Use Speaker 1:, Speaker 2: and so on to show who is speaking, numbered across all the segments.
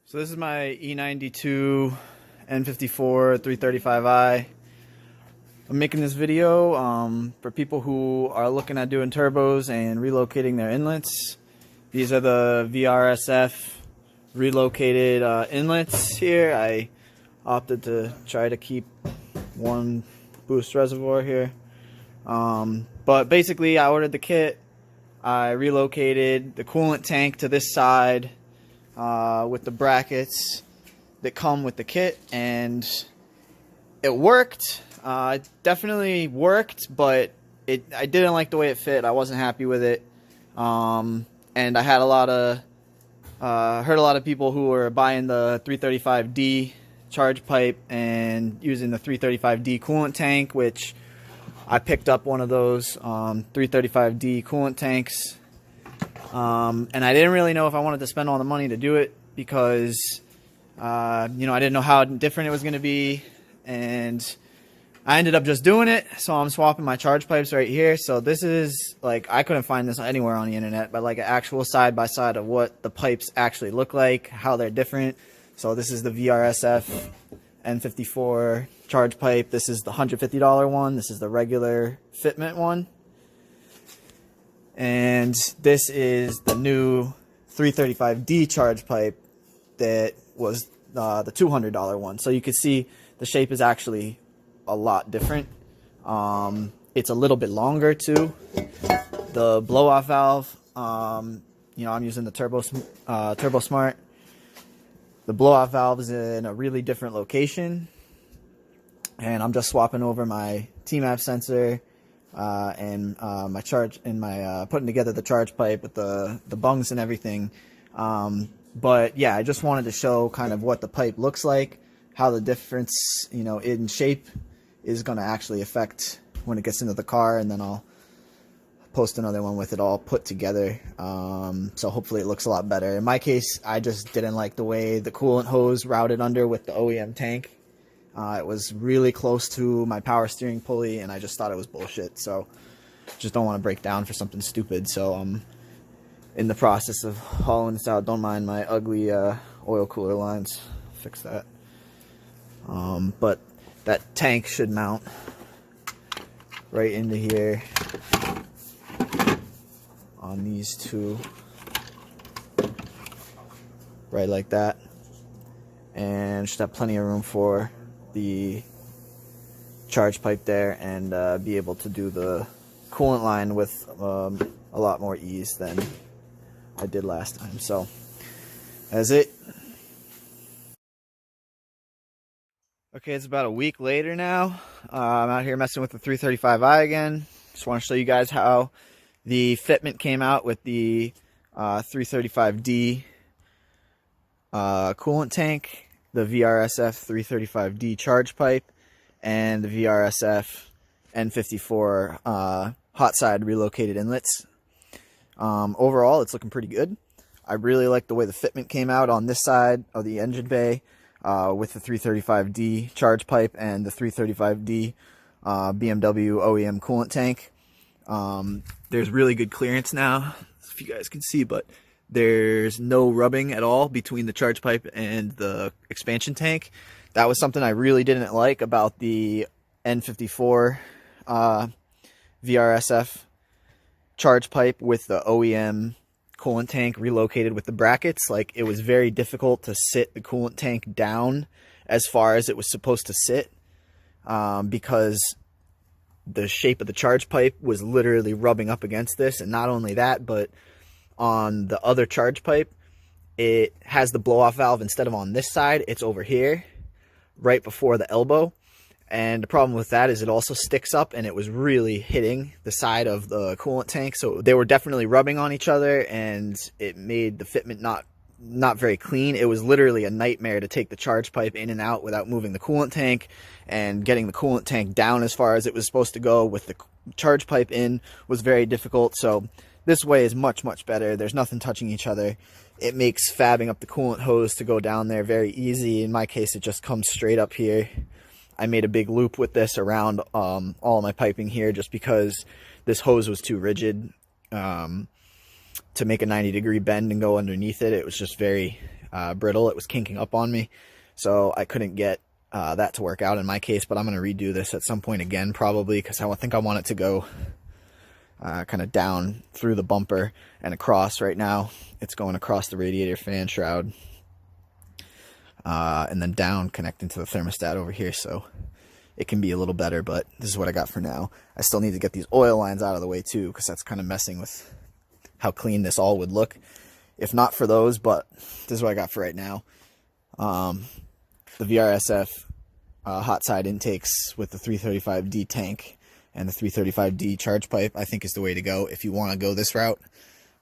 Speaker 1: So this is my E92 N54 335i. I'm making this video for people who are looking at doing turbos and relocating their inlets. These are the VRSF relocated inlets here. I opted to try to keep one boost reservoir here. But basically I ordered the kit. I relocated the coolant tank to this side with the brackets that come with the kit, and it worked. It definitely worked, but I didn't like the way it fit. I wasn't happy with it, and I had heard a lot of people who were buying the 335d Charepipe and using the 335d coolant tank, which I picked up one of those 335d coolant tanks, and I didn't really know if I wanted to spend all the money to do it because I didn't know how different it was going to be, and I ended up just doing it. So I'm swapping my charge pipes right here. So this is like, I couldn't find this anywhere on the internet, but like an actual side by side of what the pipes actually look like, how they're different. So this is the VRSF N54 charge pipe. This is the $150 one. This is the regular fitment one. And this is the new 335d charge pipe that was the $200 one. So you can see the shape is actually a lot different. It's a little bit longer too. The blow-off valve, I'm using the Turbo Smart. The blow-off valve is in a really different location, and I'm just swapping over my T-map sensor and my putting together the charge pipe with the bungs and everything. But yeah, I just wanted to show kind of what the pipe looks like, how the difference, in shape is going to actually affect when it gets into the car, and then I'll post another one with it all put together. So hopefully it looks a lot better. In my case, I just didn't like the way the coolant hose routed under with the OEM tank. It was really close to my power steering pulley, and I just thought it was bullshit. So just don't want to break down for something stupid. So I'm in the process of hauling this out. Don't mind my ugly oil cooler lines. Fix that. But that tank should mount right into here on these two, right like that, and should have plenty of room for the charge pipe there, and be able to do the coolant line with a lot more ease than I did last time. So that's it. Okay, it's about a week later now. I'm out here messing with the 335i again. Just want to show you guys how the fitment came out with the 335d coolant tank, the VRSF 335d charge pipe, and the VRSF N54 hot side relocated inlets. Overall, it's looking pretty good. I really like the way the fitment came out on this side of the engine bay with the 335d charge pipe and the 335d BMW OEM coolant tank. There's really good clearance now, if you guys can see, but there's no rubbing at all between the charge pipe and the expansion tank. That was something I really didn't like about the N54 VRSF charge pipe with the OEM coolant tank relocated with the brackets. Like, it was very difficult to sit the coolant tank down as far as it was supposed to sit, because the shape of the charge pipe was literally rubbing up against this. And not only that, but on the other charge pipe, it has the blow-off valve, instead of on this side, it's over here right before the elbow. And the problem with that is it also sticks up, and it was really hitting the side of the coolant tank. So they were definitely rubbing on each other, and it made the fitment not very clean. It was literally a nightmare to take the charge pipe in and out without moving the coolant tank, and getting the coolant tank down as far as it was supposed to go with the charge pipe in was very difficult. So this way is much, much better. There's nothing touching each other. It makes fabbing up the coolant hose to go down there very easy. In my case, it just comes straight up here. I made a big loop with this around all of my piping here, just because this hose was too rigid to make a 90-degree bend and go underneath it. It was just very brittle. It was kinking up on me, so I couldn't get that to work out in my case. But I'm going to redo this at some point again, probably, because I think I want it to go kind of down through the bumper and across. Right now it's going across the radiator fan shroud, and then down connecting to the thermostat over here, so it can be a little better. But this is what I got for now. I still need to get these oil lines out of the way too, because that's kind of messing with how clean this all would look if not for those. But this is what I got for right now. The VRSF hot side intakes with the 335d tank and the 335d charge pipe, I think, is the way to go if you want to go this route.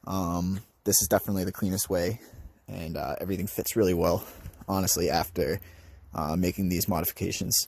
Speaker 1: This is definitely the cleanest way, and everything fits really well, honestly, after making these modifications.